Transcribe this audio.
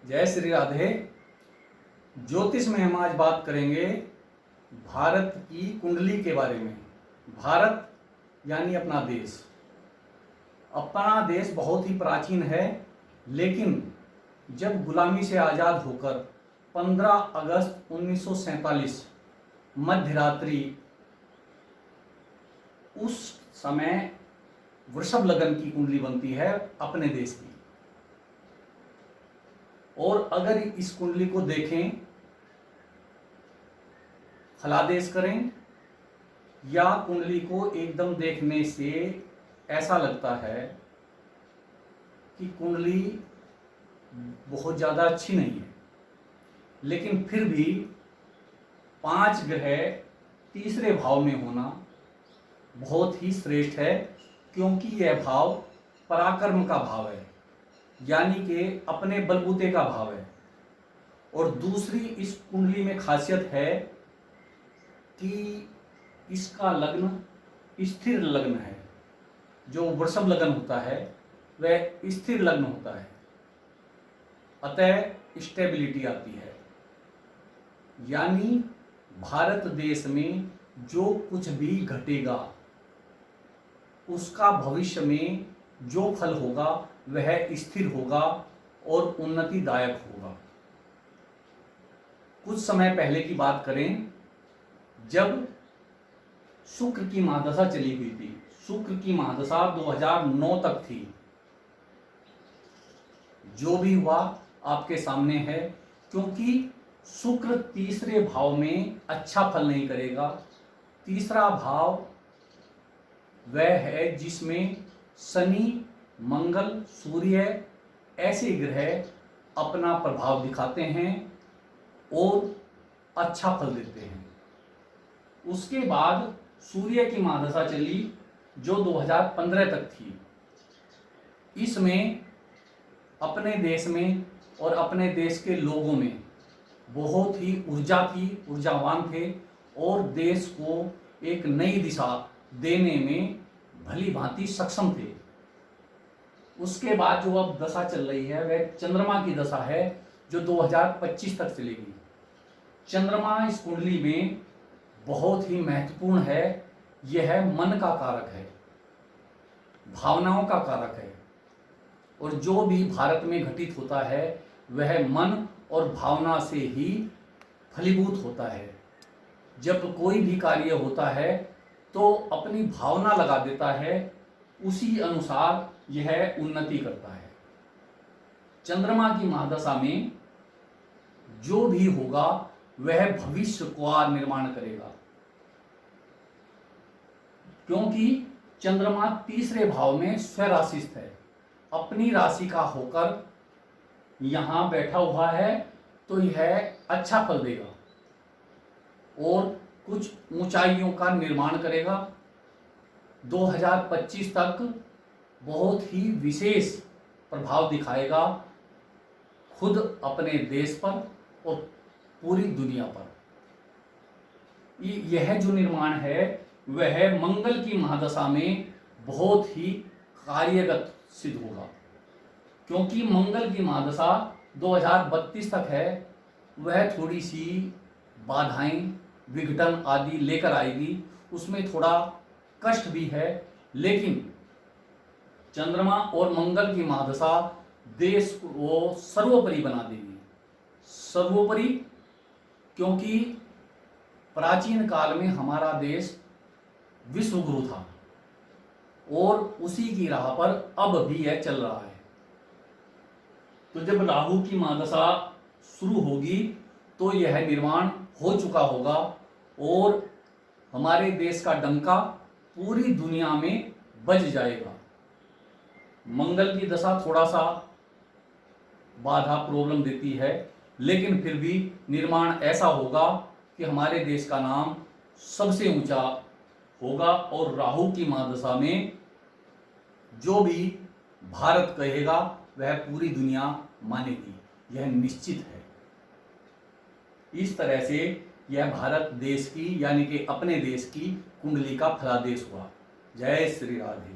जय श्री राधे। ज्योतिष में हम आज बात करेंगे भारत की कुंडली के बारे में। भारत यानी अपना देश। अपना देश बहुत ही प्राचीन है, लेकिन जब गुलामी से आज़ाद होकर 15 अगस्त 1947 मध्य रात्रि, उस समय वृषभ लगन की कुंडली बनती है अपने देश की। और अगर इस कुंडली को देखें, फलादेश करें या कुंडली को एकदम देखने से ऐसा लगता है कि कुंडली बहुत ज़्यादा अच्छी नहीं है, लेकिन फिर भी 5 ग्रह तीसरे भाव में होना बहुत ही श्रेष्ठ है, क्योंकि यह भाव पराक्रम का भाव है, यानी कि अपने बलबूते का भाव है। और दूसरी इस कुंडली में खासियत है कि इसका लग्न स्थिर लग्न है। जो वृषभ लगन होता है वह स्थिर लग्न होता है, अतः स्टेबिलिटी आती है। यानी भारत देश में जो कुछ भी घटेगा उसका भविष्य में जो फल होगा वह स्थिर होगा और उन्नतिदायक होगा। कुछ समय पहले की बात करें, जब शुक्र की महादशा चली हुई थी। शुक्र की महादशा 2009 तक थी। जो भी हुआ आपके सामने है, क्योंकि शुक्र तीसरे भाव में अच्छा फल नहीं करेगा। तीसरा भाव वह है जिसमें शनि, मंगल, सूर्य ऐसे ग्रह अपना प्रभाव दिखाते हैं और अच्छा फल देते हैं। उसके बाद सूर्य की महादशा चली जो 2015 तक थी। इसमें अपने देश में और अपने देश के लोगों में बहुत ही ऊर्जा थी, ऊर्जावान थे और देश को एक नई दिशा देने में भली भांति सक्षम थे। उसके बाद जो अब दशा चल रही है वह चंद्रमा की दशा है, जो 2025 तक चलेगी। चंद्रमा इस कुंडली में बहुत ही महत्वपूर्ण है। यह मन का कारक है, भावनाओं का कारक है, और जो भी भारत में घटित होता है वह मन और भावना से ही फलीभूत होता है। जब कोई भी कार्य होता है तो अपनी भावना लगा देता है, उसी अनुसार यह उन्नति करता है। चंद्रमा की महादशा में जो भी होगा वह भविष्य का निर्माण करेगा, क्योंकि चंद्रमा तीसरे भाव में स्वराशिस्थ है, अपनी राशि का होकर यहां बैठा हुआ है, तो यह अच्छा फल देगा और कुछ ऊंचाइयों का निर्माण करेगा। 2025 तक बहुत ही विशेष प्रभाव दिखाएगा, खुद अपने देश पर और पूरी दुनिया पर। यह जो निर्माण है वह मंगल की महादशा में बहुत ही कार्यगत सिद्ध होगा, क्योंकि मंगल की महादशा 2032 तक है। वह थोड़ी सी बाधाएं, विघटन आदि लेकर आएगी, उसमें थोड़ा कष्ट भी है, लेकिन चंद्रमा और मंगल की महादशा देश को सर्वोपरि बना देगी। सर्वोपरि क्योंकि प्राचीन काल में हमारा देश विश्वगुरु था और उसी की राह पर अब भी यह चल रहा है। तो जब राहु की महादशा शुरू होगी तो यह निर्माण हो चुका होगा और हमारे देश का डंका पूरी दुनिया में बज जाएगा। मंगल की दशा थोड़ा सा बाधा, प्रॉब्लम देती है, लेकिन फिर भी निर्माण ऐसा होगा कि हमारे देश का नाम सबसे ऊंचा होगा और राहु की महादशा में जो भी भारत कहेगा वह पूरी दुनिया मानेगी, यह निश्चित है। इस तरह से यह भारत देश की यानी कि अपने देश की कुंडली का फलादेश हुआ। जय श्री राधे।